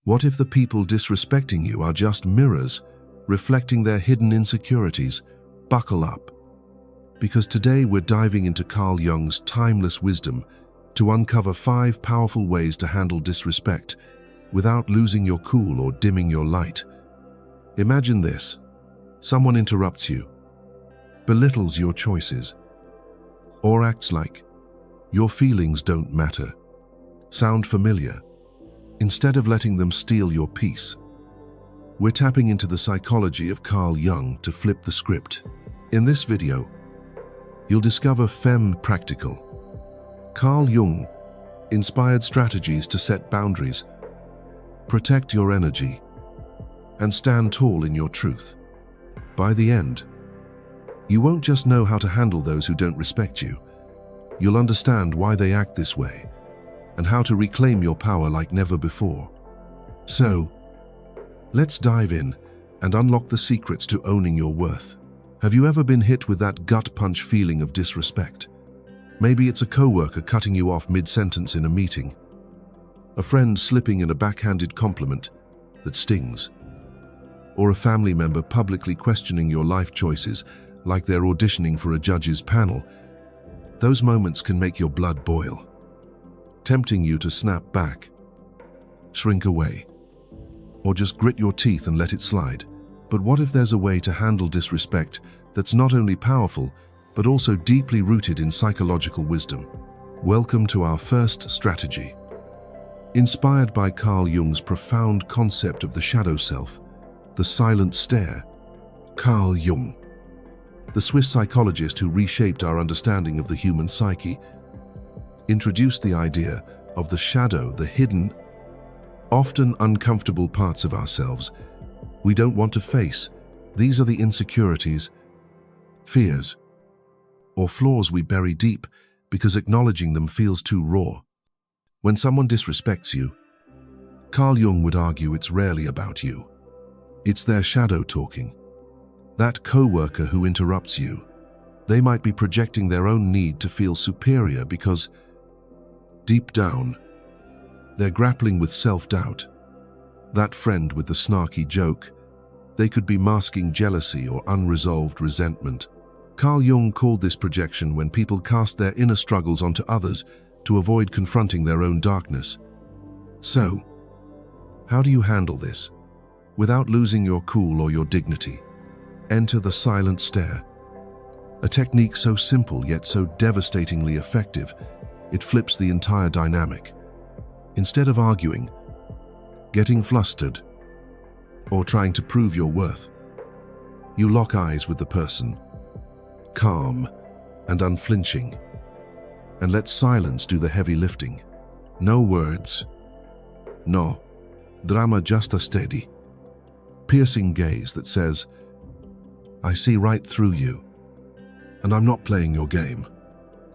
What if the people disrespecting you are just mirrors, reflecting their hidden insecurities? Buckle up, because today we're diving into Carl Jung's timeless wisdom to uncover 5 powerful ways to handle disrespect without losing your cool or dimming your light. Imagine this. Someone interrupts you, belittles your choices, or acts like your feelings don't matter. Sound familiar? Instead of letting them steal your peace, we're tapping into the psychology of Carl Jung to flip the script. In this video, you'll discover practical Carl Jung inspired strategies to set boundaries, protect your energy, and stand tall in your truth. By the end, you won't just know how to handle those who don't respect you. You'll understand why they act this way and how to reclaim your power like never before. So, let's dive in and unlock the secrets to owning your worth. Have you ever been hit with that gut punch feeling of disrespect? Maybe it's a coworker cutting you off mid-sentence in a meeting, a friend slipping in a backhanded compliment that stings, or a family member publicly questioning your life choices like they're auditioning for a judge's panel. Those moments can make your blood boil, tempting you to snap back, shrink away, or just grit your teeth and let it slide. But what if there's a way to handle disrespect that's not only powerful, but also deeply rooted in psychological wisdom? Welcome to our first strategy. Inspired by Carl Jung's profound concept of the shadow self, the silent stare, Carl Jung, the Swiss psychologist who reshaped our understanding of the human psyche, introduced the idea of the shadow, the hidden, often uncomfortable parts of ourselves we don't want to face. These are the insecurities, fears, or flaws we bury deep because acknowledging them feels too raw. When someone disrespects you, Carl Jung would argue it's rarely about you. It's their shadow talking. That coworker who interrupts you, they might be projecting their own need to feel superior because, deep down, they're grappling with self-doubt. That friend with the snarky joke, they could be masking jealousy or unresolved resentment. Carl Jung called this projection when people cast their inner struggles onto others to avoid confronting their own darkness. So, how do you handle this without losing your cool or your dignity? Enter the silent stare. A technique so simple yet so devastatingly effective, it flips the entire dynamic. Instead of arguing, getting flustered, or trying to prove your worth, you lock eyes with the person, calm and unflinching, and let silence do the heavy lifting. No words, no drama, just a steady, piercing gaze that says, I see right through you, and I'm not playing your game.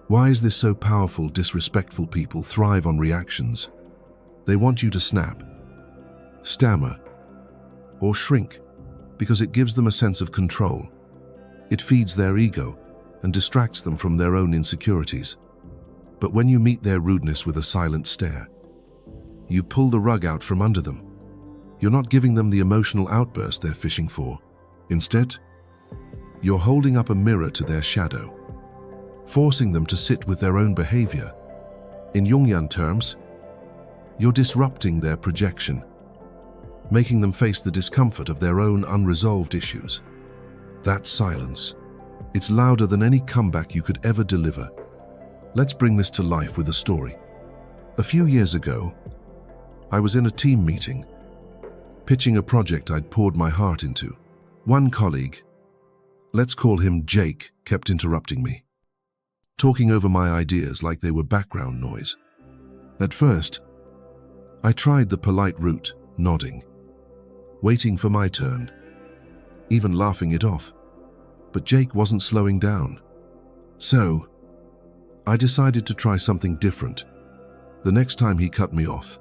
Why is this so powerful? Disrespectful people thrive on reactions. They want you to snap, stammer, or shrink because it gives them a sense of control. It feeds their ego and distracts them from their own insecurities. But when you meet their rudeness with a silent stare, you pull the rug out from under them. You're not giving them the emotional outburst they're fishing for. Instead, you're holding up a mirror to their shadow, forcing them to sit with their own behavior. In Jungian terms, you're disrupting their projection, making them face the discomfort of their own unresolved issues. That silence, it's louder than any comeback you could ever deliver. Let's bring this to life with a story. A few years ago, I was in a team meeting, pitching a project I'd poured my heart into. One colleague, let's call him Jake, kept interrupting me, talking over my ideas like they were background noise. At first, I tried the polite route, nodding, waiting for my turn, even laughing it off. But Jake wasn't slowing down. So, I decided to try something different. The next time he cut me off,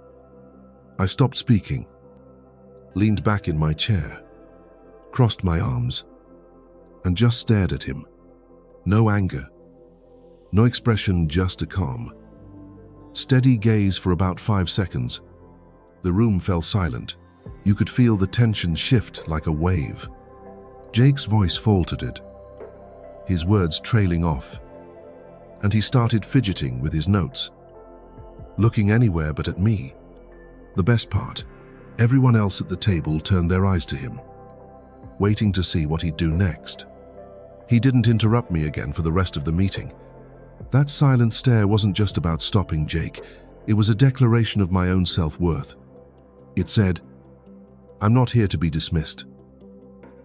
I stopped speaking, leaned back in my chair, crossed my arms, and just stared at him. No anger, no expression, just a calm, steady gaze for about 5 seconds. The room fell silent. You could feel the tension shift like a wave. Jake's voice faltered, his words trailing off, and he started fidgeting with his notes, looking anywhere but at me. The best part, everyone else at the table turned their eyes to him, waiting to see what he'd do next. He didn't interrupt me again for the rest of the meeting. That silent stare wasn't just about stopping Jake, it was a declaration of my own self-worth. It said, "I'm not here to be dismissed,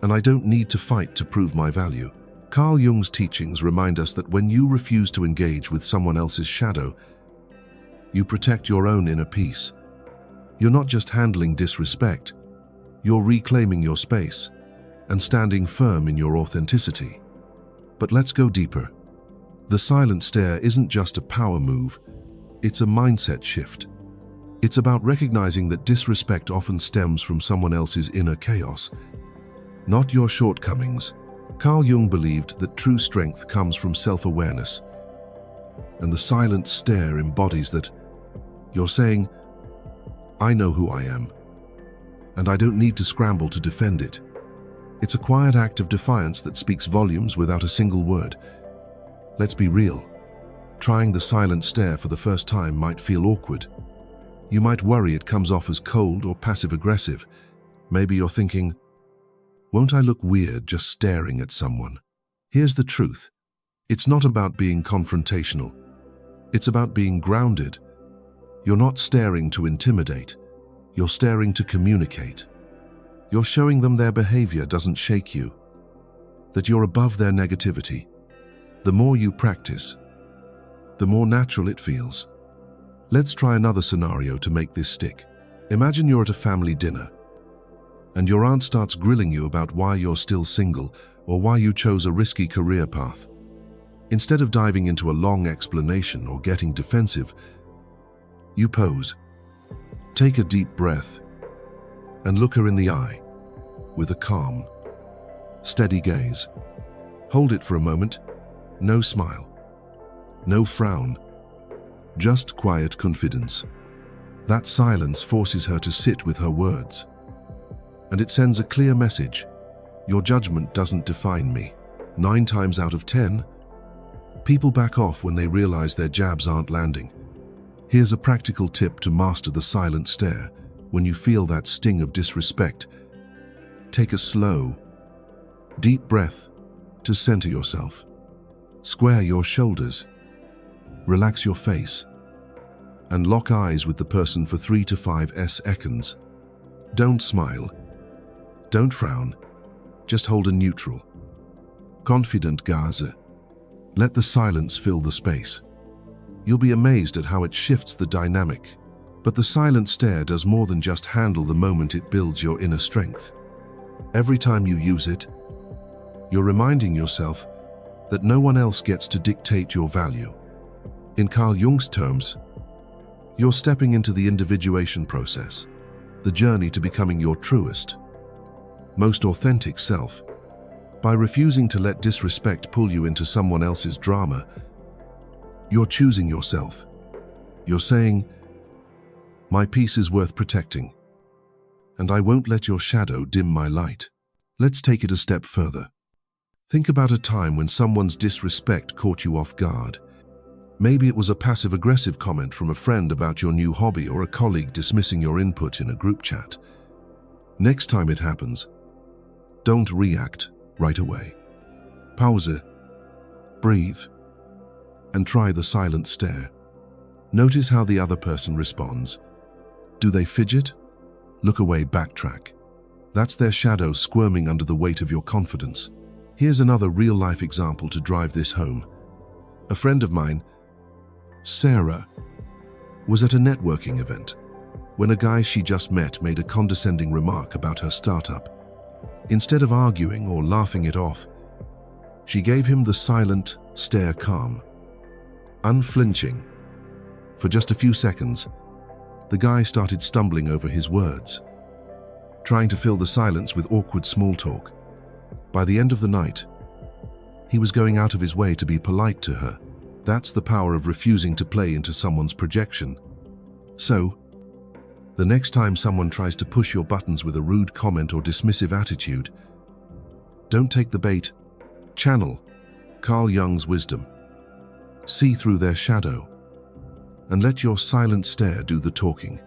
and I don't need to fight to prove my value." Carl Jung's teachings remind us that when you refuse to engage with someone else's shadow, you protect your own inner peace. You're not just handling disrespect, you're reclaiming your space and standing firm in your authenticity. But let's go deeper. The silent stare isn't just a power move, it's a mindset shift. It's about recognizing that disrespect often stems from someone else's inner chaos, not your shortcomings. Carl Jung believed that true strength comes from self-awareness, and the silent stare embodies that. You're saying, "I know who I am, and I don't need to scramble to defend it." It's a quiet act of defiance that speaks volumes without a single word. Let's be real. Trying the silent stare for the first time might feel awkward. You might worry it comes off as cold or passive-aggressive. Maybe you're thinking, "Won't I look weird just staring at someone?" Here's the truth. It's not about being confrontational. It's about being grounded. You're not staring to intimidate. You're staring to communicate. You're showing them their behavior doesn't shake you, that you're above their negativity. The more you practice, the more natural it feels. Let's try another scenario to make this stick. Imagine you're at a family dinner, and your aunt starts grilling you about why you're still single or why you chose a risky career path. Instead of diving into a long explanation or getting defensive, you pause, take a deep breath, and look her in the eye with a calm, steady gaze. Hold it for a moment, no smile, no frown, just quiet confidence. That silence forces her to sit with her words, and it sends a clear message. Your judgment doesn't define me. 9 times out of 10, people back off when they realize their jabs aren't landing. Here's a practical tip to master the silent stare. When you feel that sting of disrespect, take a slow, deep breath to center yourself. Square your shoulders, relax your face, and lock eyes with the person for 3 to 5 seconds. Don't smile, don't frown, just hold a neutral, confident gaze. Let the silence fill the space. You'll be amazed at how it shifts the dynamic. But the silent stare does more than just handle the moment, it builds your inner strength. Every time you use it, you're reminding yourself that no one else gets to dictate your value. In Carl Jung's terms, you're stepping into the individuation process, the journey to becoming your truest, most authentic self. By refusing to let disrespect pull you into someone else's drama, you're choosing yourself. You're saying, "My peace is worth protecting, and I won't let your shadow dim my light." Let's take it a step further. Think about a time when someone's disrespect caught you off guard. Maybe it was a passive-aggressive comment from a friend about your new hobby or a colleague dismissing your input in a group chat. Next time it happens, don't react right away. Pause, breathe, and try the silent stare. Notice how the other person responds. Do they fidget? Look away, backtrack. That's their shadow squirming under the weight of your confidence. Here's another real-life example to drive this home. A friend of mine, Sarah, was at a networking event when a guy she just met made a condescending remark about her startup. Instead of arguing or laughing it off, she gave him the silent stare, calm, unflinching. For just a few seconds, the guy started stumbling over his words, trying to fill the silence with awkward small talk. By the end of the night, he was going out of his way to be polite to her. That's the power of refusing to play into someone's projection. So, The next time someone tries to push your buttons with a rude comment or dismissive attitude, don't take the bait. Channel Carl Jung's wisdom. See through their shadow, and let your silent stare do the talking.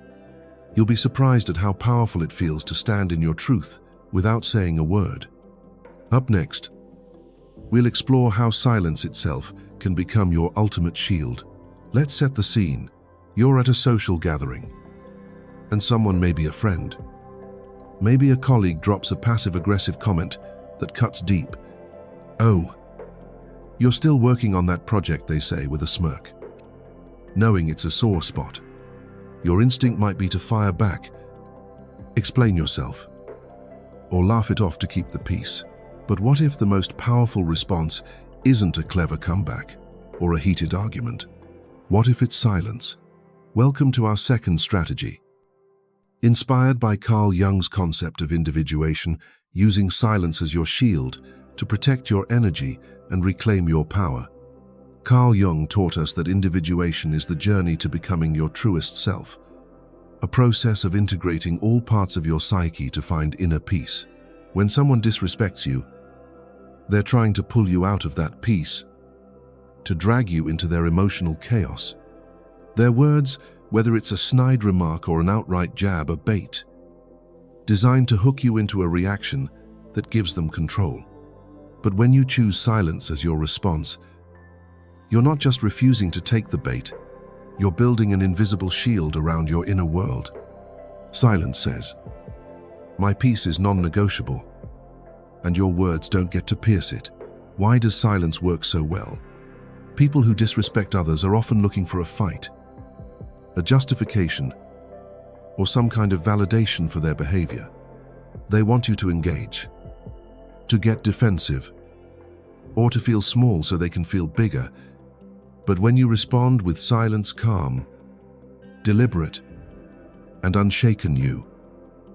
You'll be surprised at how powerful it feels to stand in your truth without saying a word. Up next, we'll explore how silence itself can become your ultimate shield. Let's set the scene. You're at a social gathering, and someone, maybe a friend, maybe a colleague, drops a passive-aggressive comment that cuts deep. "Oh, you're still working on that project," they say with a smirk. Knowing it's a sore spot, your instinct might be to fire back, explain yourself, or laugh it off to keep the peace. But what if the most powerful response isn't a clever comeback or a heated argument? What if it's silence? Welcome to our second strategy. Inspired by Carl Jung's concept of individuation, using silence as your shield to protect your energy and reclaim your power. Carl Jung taught us that individuation is the journey to becoming your truest self, a process of integrating all parts of your psyche to find inner peace. When someone disrespects you, they're trying to pull you out of that peace, to drag you into their emotional chaos. Their words, whether it's a snide remark or an outright jab, are bait, designed to hook you into a reaction that gives them control. But when you choose silence as your response, you're not just refusing to take the bait, you're building an invisible shield around your inner world. Silence says, "My peace is non-negotiable, and your words don't get to pierce it." Why does silence work so well? People who disrespect others are often looking for a fight, a justification, or some kind of validation for their behavior. They want you to engage, to get defensive, or to feel small so they can feel bigger. But when you respond with silence, calm, deliberate, and unshaken, you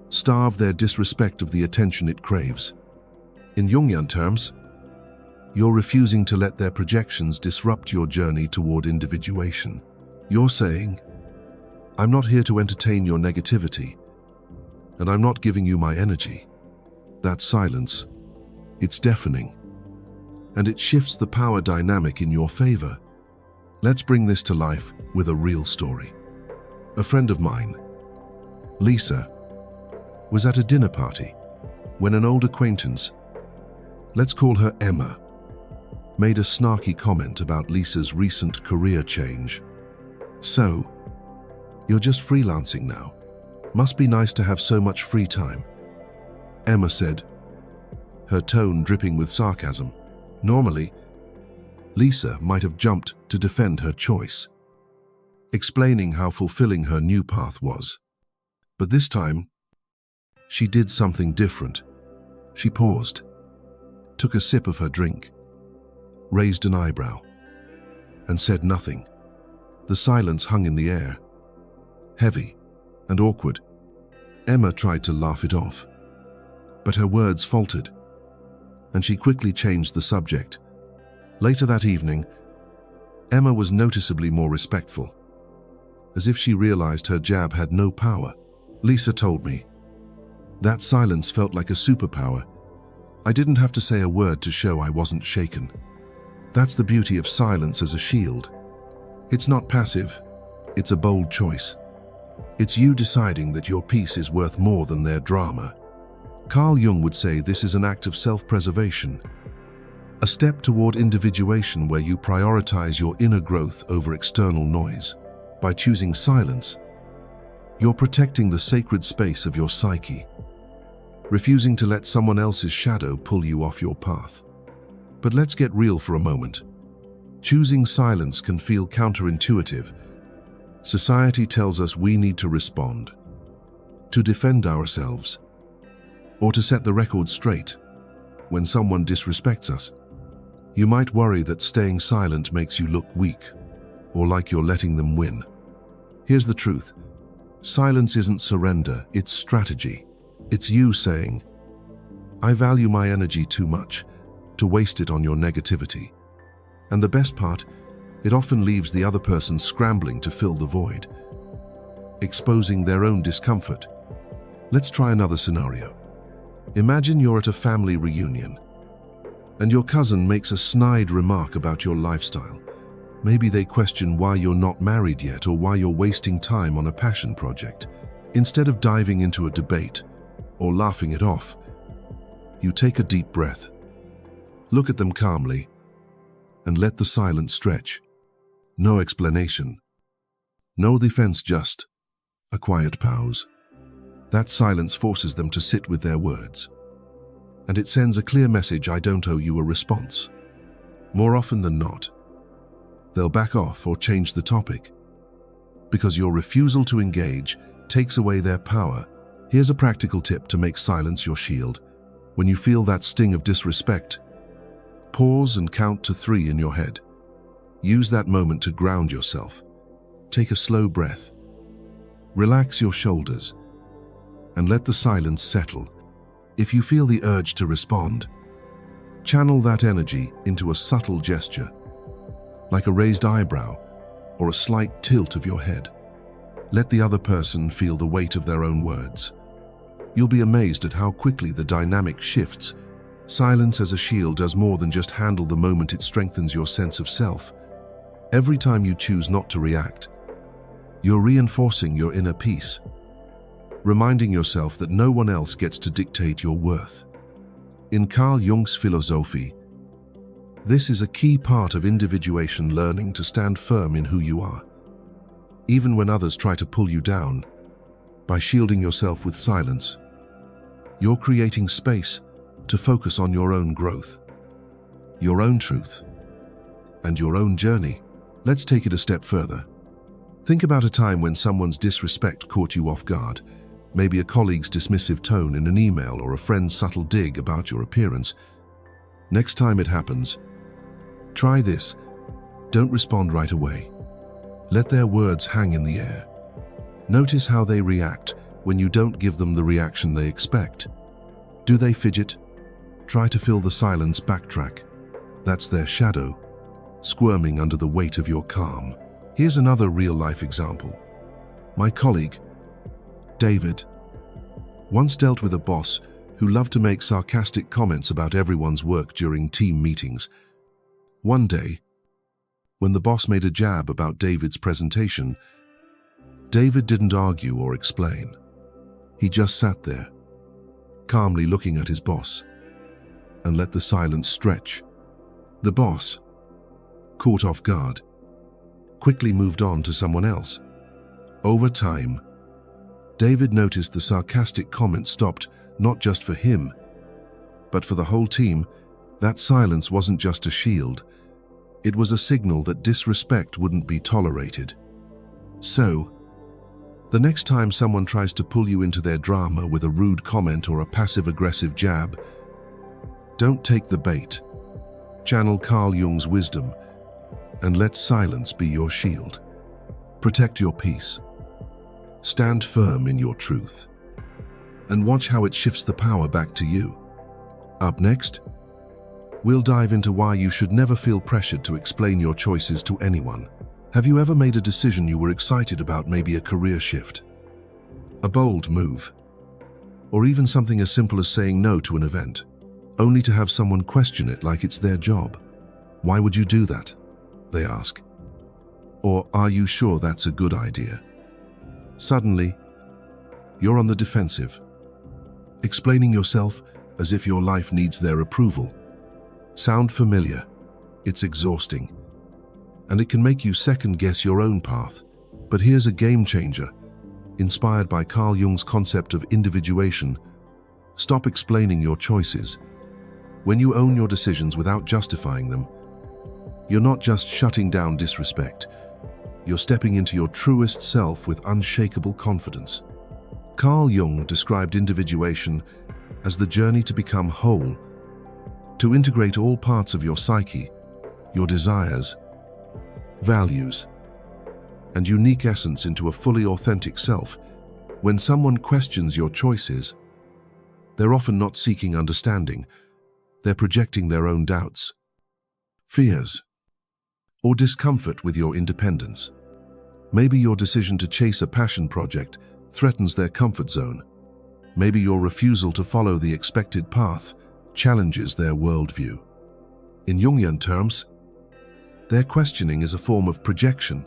starve their disrespect of the attention it craves. In Jungian terms, you're refusing to let their projections disrupt your journey toward individuation. You're saying, "I'm not here to entertain your negativity, and I'm not giving you my energy." That silence, it's deafening, and it shifts the power dynamic in your favor. Let's bring this to life with a real story. A friend of mine, Lisa, was at a dinner party when an old acquaintance, let's call her Emma, made a snarky comment about Lisa's recent career change. "So, you're just freelancing now? Must be nice to have so much free time," Emma said, her tone dripping with sarcasm. Normally, Lisa might have jumped to defend her choice, explaining how fulfilling her new path was. But this time, she did something different. She paused, took a sip of her drink, raised an eyebrow, and said nothing. The silence hung in the air, heavy and awkward. Emma tried to laugh it off, but her words faltered, and she quickly changed the subject. Later that evening, Emma was noticeably more respectful, as if she realized her jab had no power. "Lisa told me that silence felt like a superpower. I didn't have to say a word to show I wasn't shaken. That's the beauty of silence as a shield. It's not passive, it's a bold choice. It's you deciding that your peace is worth more than their drama." Carl Jung would say this is an act of self-preservation, a step toward individuation where you prioritize your inner growth over external noise. By choosing silence, you're protecting the sacred space of your psyche, refusing to let someone else's shadow pull you off your path. But let's get real for a moment. Choosing silence can feel counterintuitive. Society tells us we need to respond, to defend ourselves, or to set the record straight when someone disrespects us. You might worry that staying silent makes you look weak, or like you're letting them win. Here's the truth. Silence isn't surrender, it's strategy. It's you saying, "I value my energy too much to waste it on your negativity." And the best part, it often leaves the other person scrambling to fill the void. exposing their own discomfort. Let's try another scenario. Imagine you're at a family reunion, and your cousin makes a snide remark about your lifestyle. Maybe they question why you're not married yet or why you're wasting time on a passion project. Instead of diving into a debate or laughing it off, you take a deep breath, look at them calmly, and let the silence stretch. No explanation, no defense, just a quiet pause. That silence forces them to sit with their words, and it sends a clear message: I don't owe you a response. More often than not, they'll back off or change the topic, because your refusal to engage takes away their power. Here's a practical tip to make silence your shield. When you feel that sting of disrespect, pause and count to 3 in your head. Use that moment to ground yourself. Take a slow breath. Relax your shoulders and let the silence settle. If you feel the urge to respond, channel that energy into a subtle gesture, like a raised eyebrow or a slight tilt of your head. Let the other person feel the weight of their own words. You'll be amazed at how quickly the dynamic shifts. Silence as a shield does more than just handle the moment, it strengthens your sense of self. Every time you choose not to react, you're reinforcing your inner peace, reminding yourself that no one else gets to dictate your worth. In Carl Jung's philosophy, this is a key part of individuation, learning to stand firm in who you are, even when others try to pull you down. By shielding yourself with silence, you're creating space to focus on your own growth, your own truth, and your own journey. Let's take it a step further. Think about a time when someone's disrespect caught you off guard. Maybe a colleague's dismissive tone in an email or a friend's subtle dig about your appearance. Next time it happens, try this. Don't respond right away. Let their words hang in the air. Notice how they react when you don't give them the reaction they expect. Do they fidget? Try to fill the silence, backtrack. That's their shadow, squirming under the weight of your calm. Here's another real-life example. My colleague, David, once dealt with a boss who loved to make sarcastic comments about everyone's work during team meetings. One day, when the boss made a jab about David's presentation, David didn't argue or explain. He just sat there, calmly looking at his boss, and let the silence stretch. The boss, caught off guard, quickly moved on to someone else. Over time, David noticed the sarcastic comment stopped, not just for him, but for the whole team. That silence wasn't just a shield. It was a signal that disrespect wouldn't be tolerated. So, the next time someone tries to pull you into their drama with a rude comment or a passive-aggressive jab, don't take the bait. Channel Carl Jung's wisdom and let silence be your shield. Protect your peace. Stand firm in your truth. And watch how it shifts the power back to you. Up next, we'll dive into why you should never feel pressured to explain your choices to anyone. Have you ever made a decision you were excited about, maybe a career shift, a bold move, or even something as simple as saying no to an event, only to have someone question it like it's their job? Why would you do that? They ask. Or are you sure that's a good idea? Suddenly, you're on the defensive, explaining yourself as if your life needs their approval. Sound familiar? It's exhausting, and it can make you second-guess your own path. But here's a game changer, inspired by Carl Jung's concept of individuation. Stop explaining your choices. When you own your decisions without justifying them, you're not just shutting down disrespect, you're stepping into your truest self with unshakable confidence. Carl Jung described individuation as the journey to become whole, to integrate all parts of your psyche, your desires, values, and unique essence into a fully authentic self. When someone questions your choices, they're often not seeking understanding. They're projecting their own doubts, fears, or discomfort with your independence. Maybe your decision to chase a passion project threatens their comfort zone. Maybe your refusal to follow the expected path challenges their worldview. In Jungian terms, their questioning is a form of projection,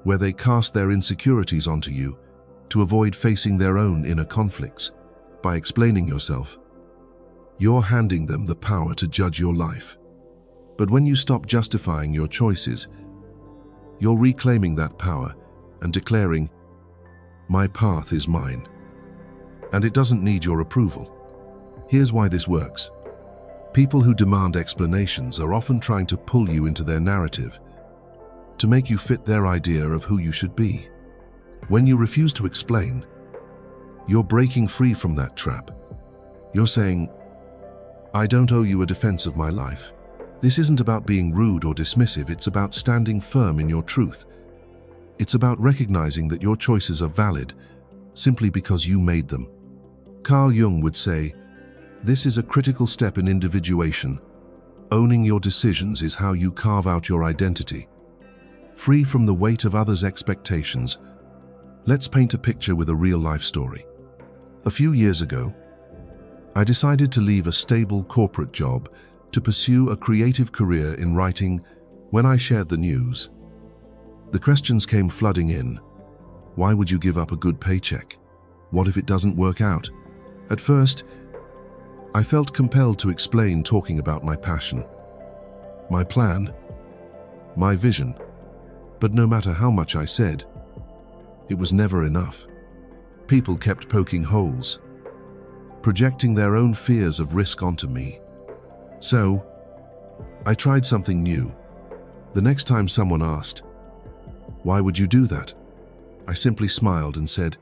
where they cast their insecurities onto you to avoid facing their own inner conflicts. By explaining yourself, you're handing them the power to judge your life. But when you stop justifying your choices, you're reclaiming that power and declaring, "My path is mine, and it doesn't need your approval." Here's why this works. People who demand explanations are often trying to pull you into their narrative, to make you fit their idea of who you should be. When you refuse to explain, you're breaking free from that trap. You're saying, "I don't owe you a defense of my life." This isn't about being rude or dismissive, it's about standing firm in your truth. It's about recognizing that your choices are valid simply because you made them. Carl Jung would say, "This is a critical step in individuation. Owning your decisions is how you carve out your identity. Free from the weight of others' expectations." Let's paint a picture with a real-life story. A few years ago, I decided to leave a stable corporate job to pursue a creative career in writing. When I shared the news, the questions came flooding in. Why would you give up a good paycheck? What if it doesn't work out? At first, I felt compelled to explain, talking about my passion, my plan, my vision. But no matter how much I said, it was never enough. People kept poking holes, projecting their own fears of risk onto me. So, I tried something new. The next time someone asked, "Why would you do that?" I simply smiled and said,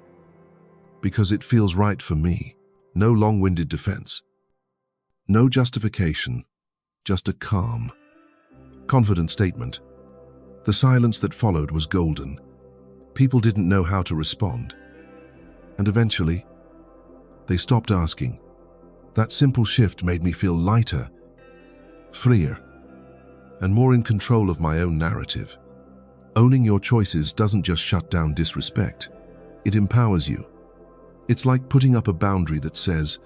"Because it feels right for me." No long-winded defense. No justification, just a calm, confident statement. The silence that followed was golden. People didn't know how to respond. And eventually, they stopped asking. That simple shift made me feel lighter, freer, and more in control of my own narrative. Owning your choices doesn't just shut down disrespect, it empowers you. It's like putting up a boundary that says,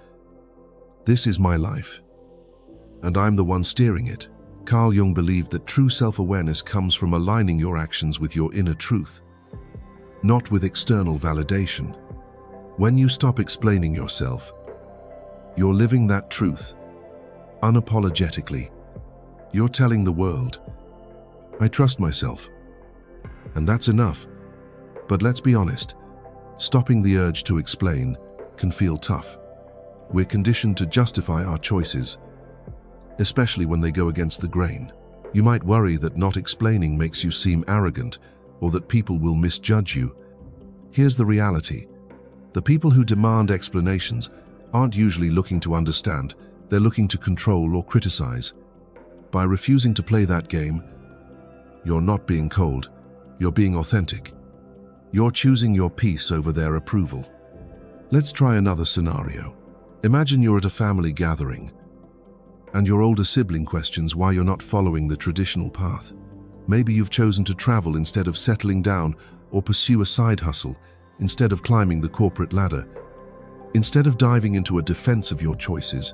"This is my life, and I'm the one steering it." Carl Jung believed that true self-awareness comes from aligning your actions with your inner truth, not with external validation. When you stop explaining yourself, you're living that truth, unapologetically. You're telling the world, "I trust myself." And that's enough. But let's be honest, stopping the urge to explain can feel tough. We're conditioned to justify our choices, especially when they go against the grain. You might worry that not explaining makes you seem arrogant or that people will misjudge you. Here's the reality. The people who demand explanations aren't usually looking to understand, they're looking to control or criticize. By refusing to play that game, you're not being cold, you're being authentic. You're choosing your peace over their approval. Let's try another scenario. Imagine you're at a family gathering, and your older sibling questions why you're not following the traditional path. Maybe you've chosen to travel instead of settling down, or pursue a side hustle instead of climbing the corporate ladder. Instead of diving into a defense of your choices,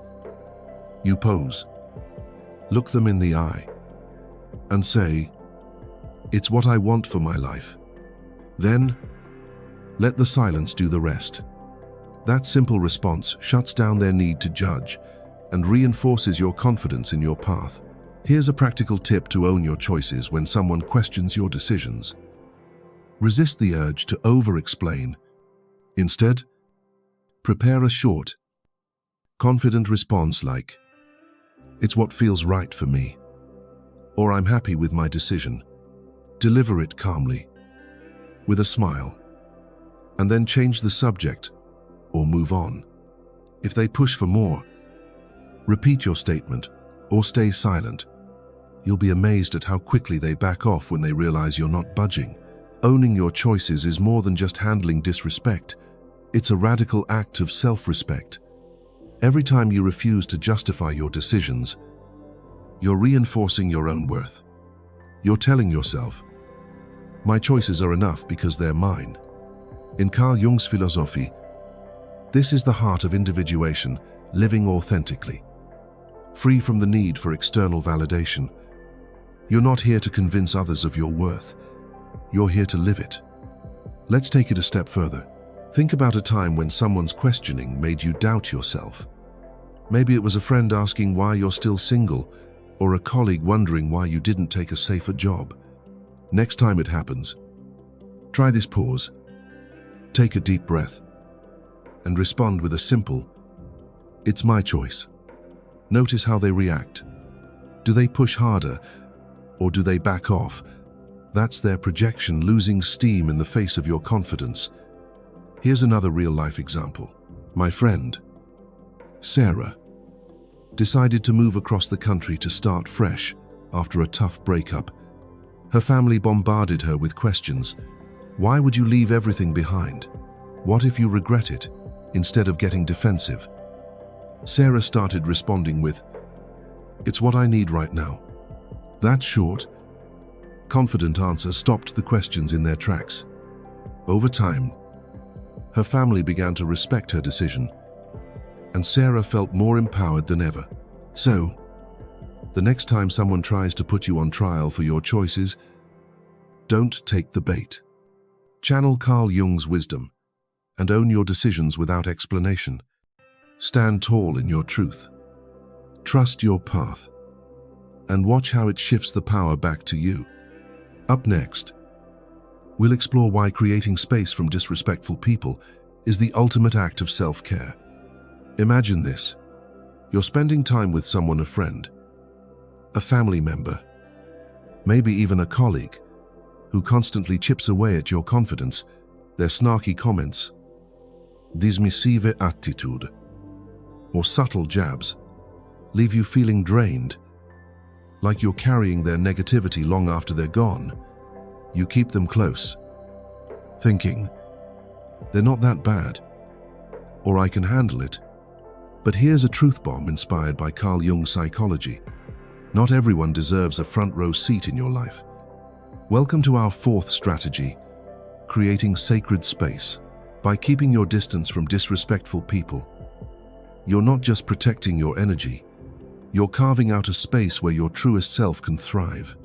you pause, look them in the eye, and say, "It's what I want for my life." Then, let the silence do the rest. That simple response shuts down their need to judge and reinforces your confidence in your path. Here's a practical tip to own your choices when someone questions your decisions. Resist the urge to over-explain. Instead, prepare a short, confident response like, "It's what feels right for me," or "I'm happy with my decision." Deliver it calmly, with a smile, and then change the subject or move on. If they push for more, repeat your statement or stay silent. You'll be amazed at how quickly they back off when they realize you're not budging. Owning your choices is more than just handling disrespect. It's a radical act of self-respect. Every time you refuse to justify your decisions, you're reinforcing your own worth. You're telling yourself, My choices are enough because they're mine. In Carl Jung's philosophy, this is the heart of individuation, living authentically. Free from the need for external validation. You're not here to convince others of your worth. You're here to live it. Let's take it a step further. Think about a time when someone's questioning made you doubt yourself. Maybe it was a friend asking why you're still single, or a colleague wondering why you didn't take a safer job. Next time it happens, try this pause. Take a deep breath and respond with a simple, "It's my choice." Notice how they react. Do they push harder, or do they back off? That's their projection losing steam in the face of your confidence. Here's another real-life example. My friend, Sarah, decided to move across the country to start fresh after a tough breakup. Her family bombarded her with questions. Why would you leave everything behind? What if you regret it? Instead of getting defensive, Sarah started responding with, "It's what I need right now." That short, confident answer stopped the questions in their tracks. Over time, her family began to respect her decision, and Sarah felt more empowered than ever. So, the next time someone tries to put you on trial for your choices, don't take the bait. Channel Carl Jung's wisdom and own your decisions without explanation. Stand tall in your truth. Trust your path, and watch how it shifts the power back to you. Up next, we'll explore why creating space from disrespectful people is the ultimate act of self-care. Imagine this. You're spending time with someone, a friend, a family member, maybe even a colleague, who constantly chips away at your confidence. Their snarky comments, dismissive attitude, or subtle jabs leave you feeling drained, like you're carrying their negativity long after they're gone. You keep them close, thinking, they're not that bad, or I can handle it. But here's a truth bomb inspired by Carl Jung's psychology. Not everyone deserves a front row seat in your life. Welcome to our fourth strategy, creating sacred space. By keeping your distance from disrespectful people, you're not just protecting your energy, you're carving out a space where your truest self can thrive.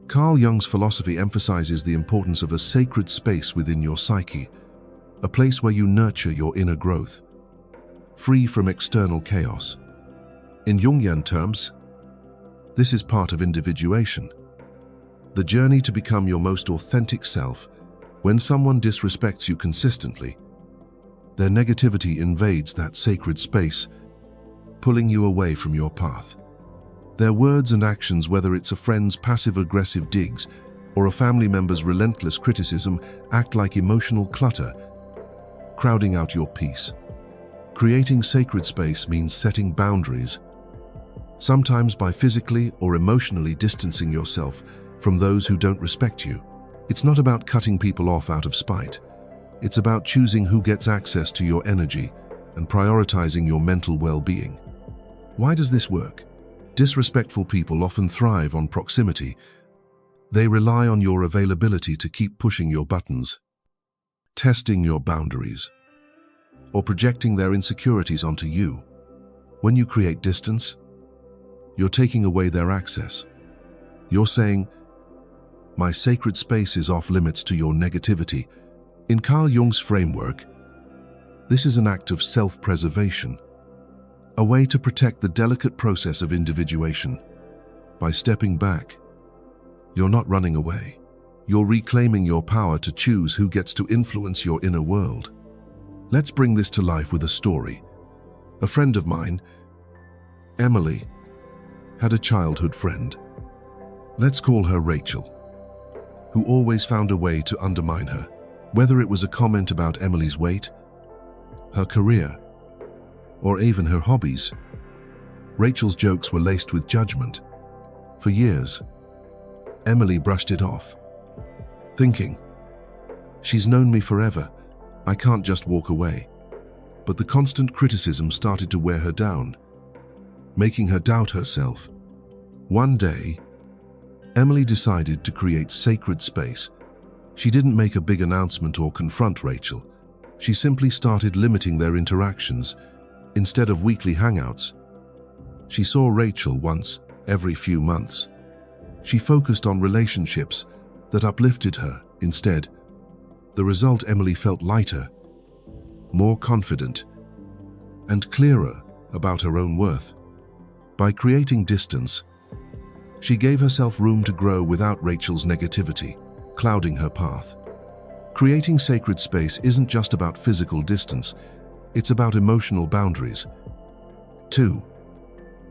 Carl Jung's philosophy emphasizes the importance of a sacred space within your psyche, a place where you nurture your inner growth, free from external chaos. In Jungian terms, this is part of individuation, the journey to become your most authentic self. When someone disrespects you consistently, their negativity invades that sacred space, pulling you away from your path. Their words and actions, whether it's a friend's passive-aggressive digs or a family member's relentless criticism, act like emotional clutter, crowding out your peace. Creating sacred space means setting boundaries, sometimes by physically or emotionally distancing yourself from those who don't respect you. It's not about cutting people off out of spite. It's about choosing who gets access to your energy and prioritizing your mental well-being. Why does this work? Disrespectful people often thrive on proximity. They rely on your availability to keep pushing your buttons, testing your boundaries, or projecting their insecurities onto you. When you create distance, you're taking away their access. You're saying, "My sacred space is off limits to your negativity." In Carl Jung's framework, this is an act of self-preservation, a way to protect the delicate process of individuation. By stepping back, you're not running away. You're reclaiming your power to choose who gets to influence your inner world. Let's bring this to life with a story. A friend of mine, Emily, had a childhood friend. Let's call her Rachel, who always found a way to undermine her. Whether it was a comment about Emily's weight, her career, or even her hobbies, Rachel's jokes were laced with judgment. For years, Emily brushed it off, thinking, "She's known me forever, I can't just walk away." But the constant criticism started to wear her down, making her doubt herself. One day, Emily decided to create sacred space. She didn't make a big announcement or confront Rachel. She simply started limiting their interactions. Instead of weekly hangouts, she saw Rachel once every few months. She focused on relationships that uplifted her instead. The result, Emily felt lighter, more confident, and clearer about her own worth. By creating distance, she gave herself room to grow without Rachel's negativity clouding her path. Creating sacred space isn't just about physical distance, it's about emotional boundaries. 2.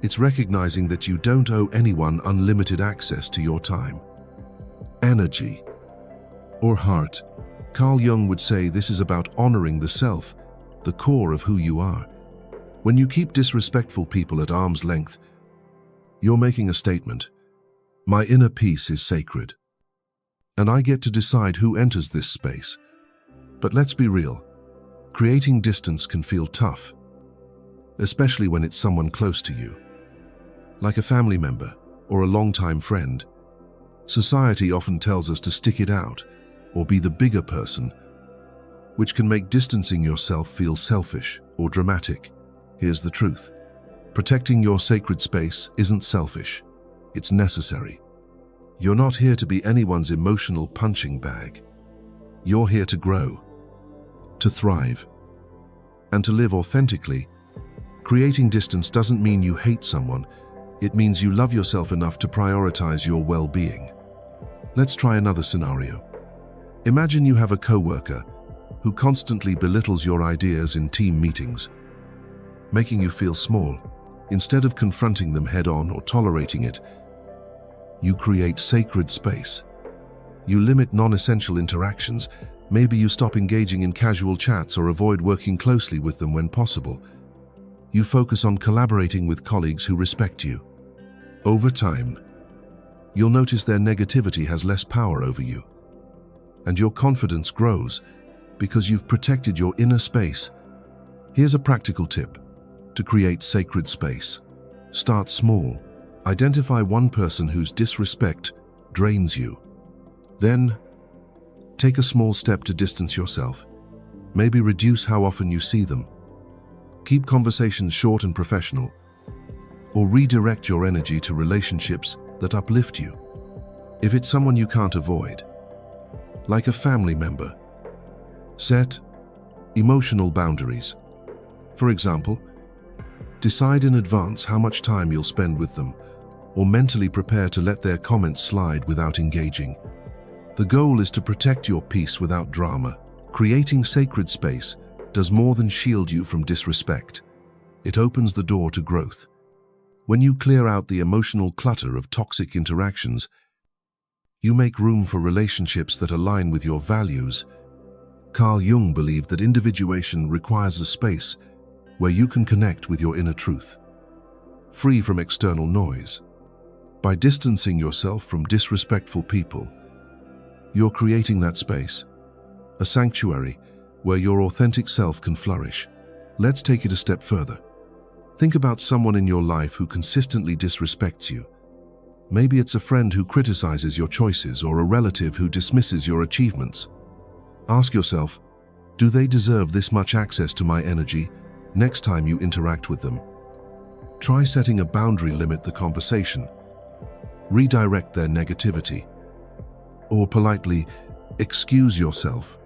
It's recognizing that you don't owe anyone unlimited access to your time, energy, or heart. Carl Jung would say this is about honoring the self, the core of who you are. When you keep disrespectful people at arm's length, you're making a statement. My inner peace is sacred, and I get to decide who enters this space. But let's be real, creating distance can feel tough, especially when it's someone close to you, like a family member or a longtime friend. Society often tells us to stick it out or be the bigger person, which can make distancing yourself feel selfish or dramatic. Here's the truth. Protecting your sacred space isn't selfish. It's necessary. You're not here to be anyone's emotional punching bag. You're here to grow, to thrive, and to live authentically. Creating distance doesn't mean you hate someone. It means you love yourself enough to prioritize your well-being. Let's try another scenario. Imagine you have a coworker who constantly belittles your ideas in team meetings, making you feel small. Instead of confronting them head-on or tolerating it, you create sacred space. You limit non-essential interactions. Maybe you stop engaging in casual chats or avoid working closely with them when possible. You focus on collaborating with colleagues who respect you. Over time, you'll notice their negativity has less power over you, and your confidence grows because you've protected your inner space. Here's a practical tip to create sacred space. Start small. Identify one person whose disrespect drains you. Then, take a small step to distance yourself. Maybe reduce how often you see them. Keep conversations short and professional, or redirect your energy to relationships that uplift you. If it's someone you can't avoid, like a family member, set emotional boundaries. For example, decide in advance how much time you'll spend with them, or mentally prepare to let their comments slide without engaging. The goal is to protect your peace without drama. Creating sacred space does more than shield you from disrespect. It opens the door to growth. When you clear out the emotional clutter of toxic interactions, you make room for relationships that align with your values. Carl Jung believed that individuation requires a space where you can connect with your inner truth, free from external noise. By distancing yourself from disrespectful people, you're creating that space, a sanctuary where your authentic self can flourish. Let's take it a step further. Think about someone in your life who consistently disrespects you. Maybe it's a friend who criticizes your choices or a relative who dismisses your achievements. Ask yourself, do they deserve this much access to my energy next time you interact with them? Try setting a boundary, limit the conversation, redirect their negativity, or politely excuse yourself.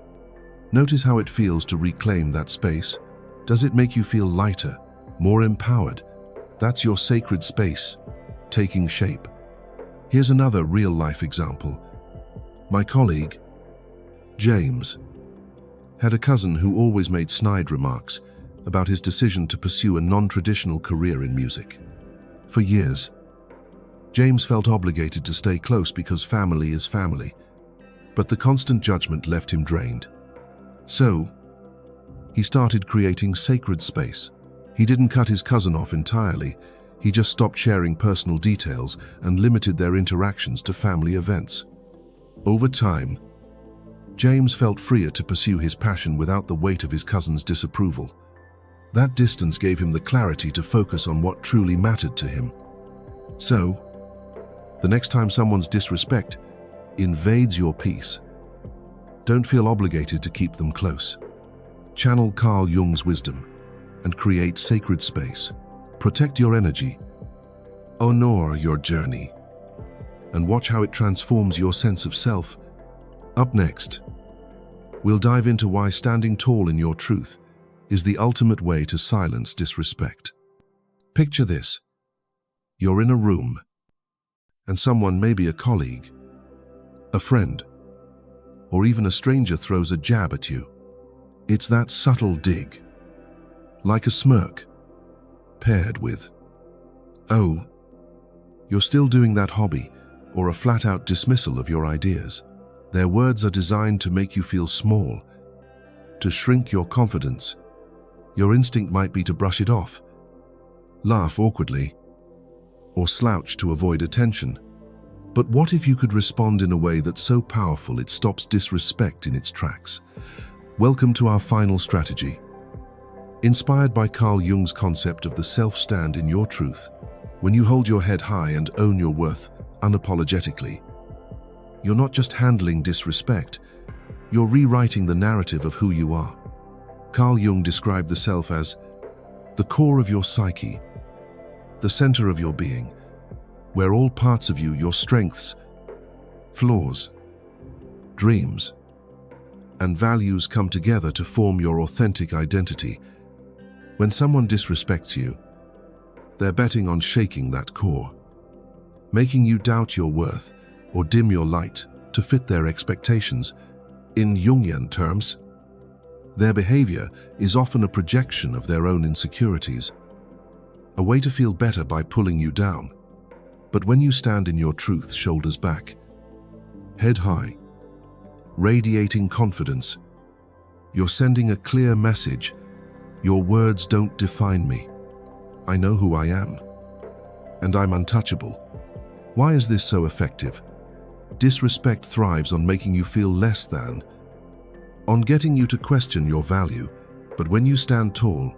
Notice how it feels to reclaim that space. Does it make you feel lighter, more empowered? That's your sacred space, taking shape. Here's another real-life example. My colleague, James, had a cousin who always made snide remarks about his decision to pursue a non-traditional career in music. For years, James felt obligated to stay close because family is family, but the constant judgment left him drained. So, he started creating sacred space. He didn't cut his cousin off entirely. He just stopped sharing personal details and limited their interactions to family events. Over time, James felt freer to pursue his passion without the weight of his cousin's disapproval. That distance gave him the clarity to focus on what truly mattered to him. So, the next time someone's disrespect invades your peace, Don't feel obligated to keep them close. Channel Carl Jung's wisdom and create sacred space. Protect your energy. Honor your journey. And watch how it transforms your sense of self. Up next, we'll dive into why standing tall in your truth is the ultimate way to silence disrespect. Picture this. You're in a room, and someone, maybe a colleague, a friend, or even a stranger, throws a jab at you. It's that subtle dig, like a smirk, paired with, "Oh, you're still doing that hobby," or a flat-out dismissal of your ideas. Their words are designed to make you feel small, to shrink your confidence. Your instinct might be to brush it off, laugh awkwardly, or slouch to avoid attention. But what if you could respond in a way that's so powerful it stops disrespect in its tracks? Welcome to our final strategy. Inspired by Carl Jung's concept of the self-stand in your truth, when you hold your head high and own your worth unapologetically, you're not just handling disrespect, you're rewriting the narrative of who you are. Carl Jung described the self as the core of your psyche, the center of your being, where all parts of you, your strengths, flaws, dreams, and values come together to form your authentic identity. When someone disrespects you, they're betting on shaking that core, making you doubt your worth or dim your light to fit their expectations. In Jungian terms, their behavior is often a projection of their own insecurities, a way to feel better by pulling you down. But when you stand in your truth, shoulders back, head high, radiating confidence, you're sending a clear message. Your words don't define me. I know who I am, and I'm untouchable. Why is this so effective? Disrespect thrives on making you feel less than, on getting you to question your value. But when you stand tall,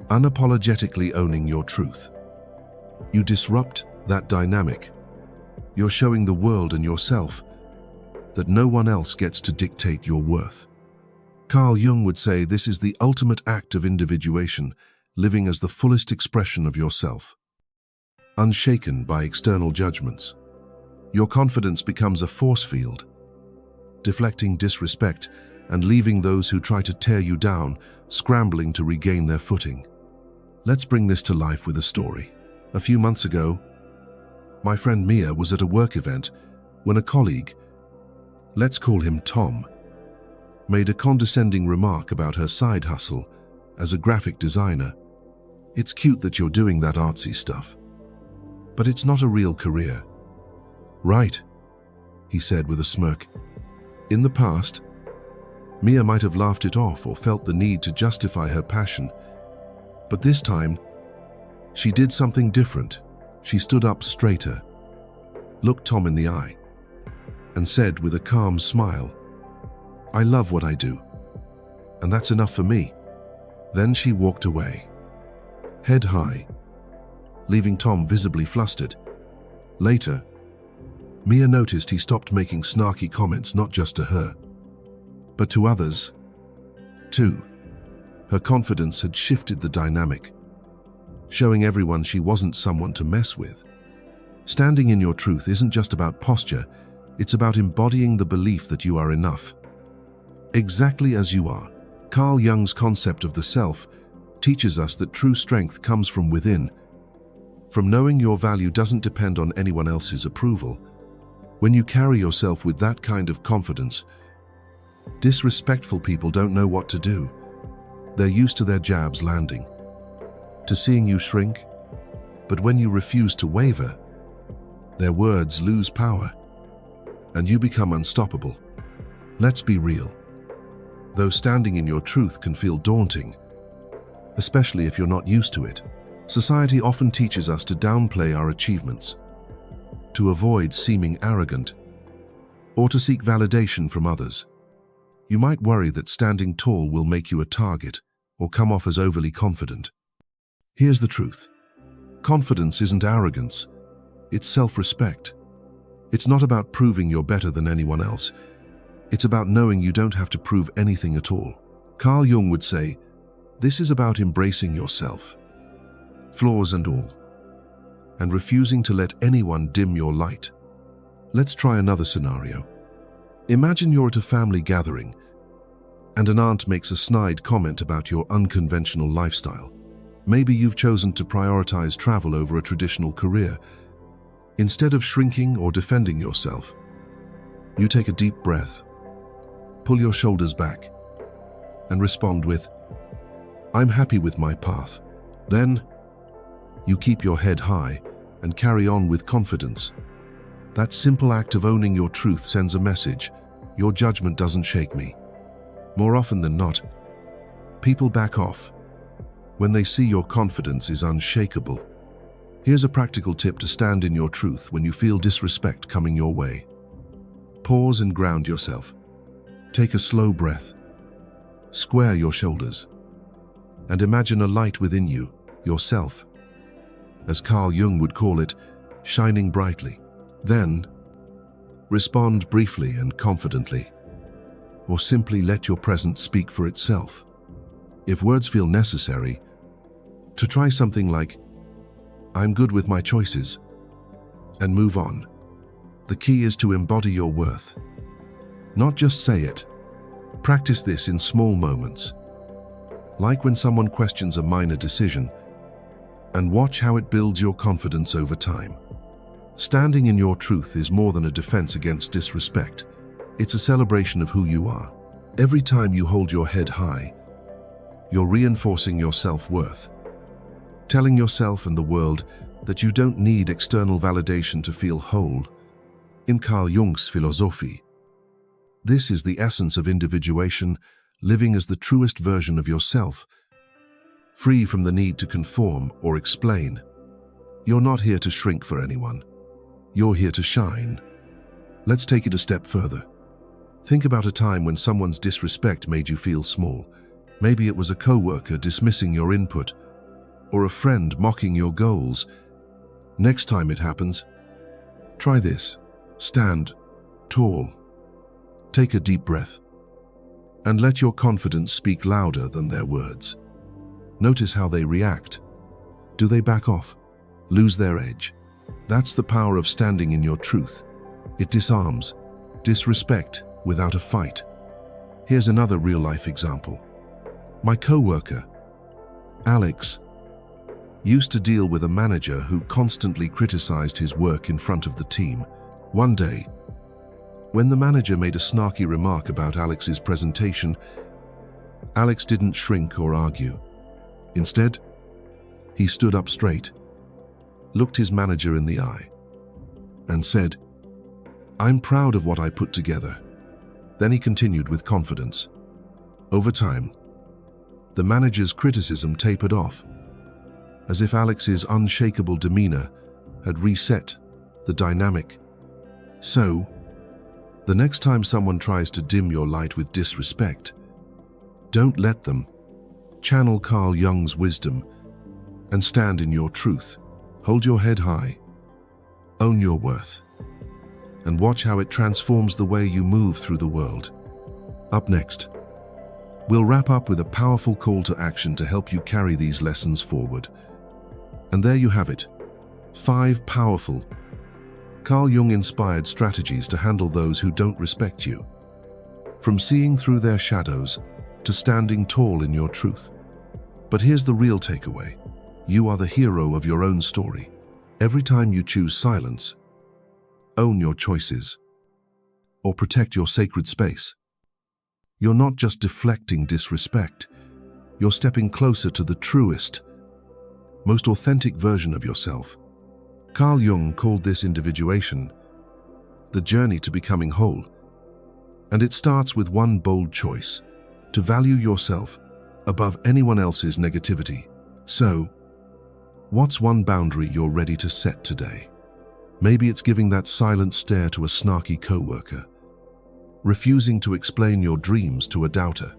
unapologetically owning your truth, you disrupt that dynamic. You're showing the world and yourself that no one else gets to dictate your worth. Carl Jung would say this is the ultimate act of individuation, living as the fullest expression of yourself, unshaken by external judgments. Your confidence becomes a force field, deflecting disrespect and leaving those who try to tear you down scrambling to regain their footing. Let's bring this to life with a story. A few months ago, my friend Mia was at a work event when a colleague, let's call him Tom, made a condescending remark about her side hustle as a graphic designer. "It's cute that you're doing that artsy stuff, but it's not a real career." "Right," he said with a smirk. In the past, Mia might have laughed it off or felt the need to justify her passion. But this time, she did something different. She stood up straighter, looked Tom in the eye, and said with a calm smile, "I love what I do, and that's enough for me." Then she walked away, head high, leaving Tom visibly flustered. Later, Mia noticed he stopped making snarky comments not just to her, but to others, too. Her confidence had shifted the dynamic, showing everyone she wasn't someone to mess with. Standing in your truth isn't just about posture, it's about embodying the belief that you are enough, exactly as you are. Carl Jung's concept of the self teaches us that true strength comes from within, from knowing your value doesn't depend on anyone else's approval. When you carry yourself with that kind of confidence, disrespectful people don't know what to do. They're used to their jabs landing, to seeing you shrink. But when you refuse to waver, their words lose power, and you become unstoppable. Let's be real. Though standing in your truth can feel daunting, especially if you're not used to it, society often teaches us to downplay our achievements, to avoid seeming arrogant, or to seek validation from others. You might worry that standing tall will make you a target or come off as overly confident. Here's the truth. Confidence isn't arrogance, it's self-respect. It's not about proving you're better than anyone else. It's about knowing you don't have to prove anything at all. Carl Jung would say, this is about embracing yourself, flaws and all, and refusing to let anyone dim your light. Let's try another scenario. Imagine you're at a family gathering, and an aunt makes a snide comment about your unconventional lifestyle. Maybe you've chosen to prioritize travel over a traditional career. Instead of shrinking or defending yourself, you take a deep breath, pull your shoulders back, and respond with, I'm happy with my path. Then, you keep your head high and carry on with confidence. That simple act of owning your truth sends a message: your judgment doesn't shake me. More often than not, people back off when they see your confidence is unshakable. Here's a practical tip to stand in your truth when you feel disrespect coming your way. Pause and ground yourself. Take a slow breath. Square your shoulders. And imagine a light within you, yourself. As Carl Jung would call it, shining brightly. Then, respond briefly and confidently, or simply let your presence speak for itself. If words feel necessary, to try something like, I'm good with my choices, and move on. The key is to embody your worth. Not just say it. Practice this in small moments, like when someone questions a minor decision, and watch how it builds your confidence over time. Standing in your truth is more than a defense against disrespect. It's a celebration of who you are. Every time you hold your head high, you're reinforcing your self-worth, telling yourself and the world that you don't need external validation to feel whole. In Carl Jung's philosophy, this is the essence of individuation, living as the truest version of yourself, free from the need to conform or explain. You're not here to shrink for anyone. You're here to shine. Let's take it a step further. Think about a time when someone's disrespect made you feel small. Maybe it was a coworker dismissing your input, or a friend mocking your goals. Next time it happens, try this. Stand tall. Take a deep breath, and let your confidence speak louder than their words. Notice how they react. Do they back off? Lose their edge? That's the power of standing in your truth. It disarms disrespect without a fight. Here's another real-life example. My coworker, Alex, used to deal with a manager who constantly criticized his work in front of the team. One day, when the manager made a snarky remark about Alex's presentation, Alex didn't shrink or argue. Instead, he stood up straight, looked his manager in the eye, and said, I'm proud of what I put together. Then he continued with confidence. Over time, the manager's criticism tapered off, as if Alex's unshakable demeanor had reset the dynamic. So, the next time someone tries to dim your light with disrespect, don't let them. Channel Carl Jung's wisdom and stand in your truth. Hold your head high, own your worth, and watch how it transforms the way you move through the world. Up next, we'll wrap up with a powerful call to action to help you carry these lessons forward. And there you have it, 5 powerful Carl Jung-inspired strategies to handle those who don't respect you. From seeing through their shadows to standing tall in your truth. But here's the real takeaway. You are the hero of your own story. Every time you choose silence, own your choices, or protect your sacred space, you're not just deflecting disrespect, you're stepping closer to the truest, most authentic version of yourself. Carl Jung called this individuation, the journey to becoming whole. And it starts with one bold choice: to value yourself above anyone else's negativity. So, what's one boundary you're ready to set today? Maybe it's giving that silent stare to a snarky coworker, refusing to explain your dreams to a doubter,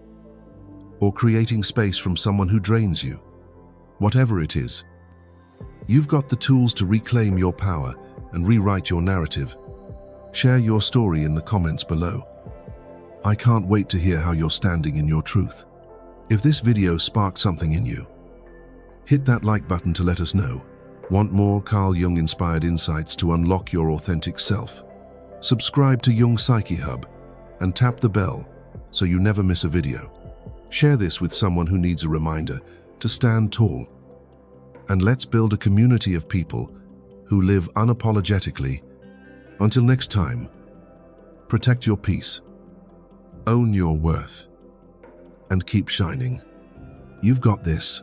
or creating space from someone who drains you. Whatever it is, you've got the tools to reclaim your power and rewrite your narrative. Share your story in the comments below. I can't wait to hear how you're standing in your truth. If this video sparked something in you, hit that like button to let us know. Want more Carl Jung-inspired insights to unlock your authentic self? Subscribe to Jung Psyche Hub and tap the bell so you never miss a video. Share this with someone who needs a reminder to stand tall. And let's build a community of people who live unapologetically. Until next time, protect your peace, own your worth, and keep shining. You've got this.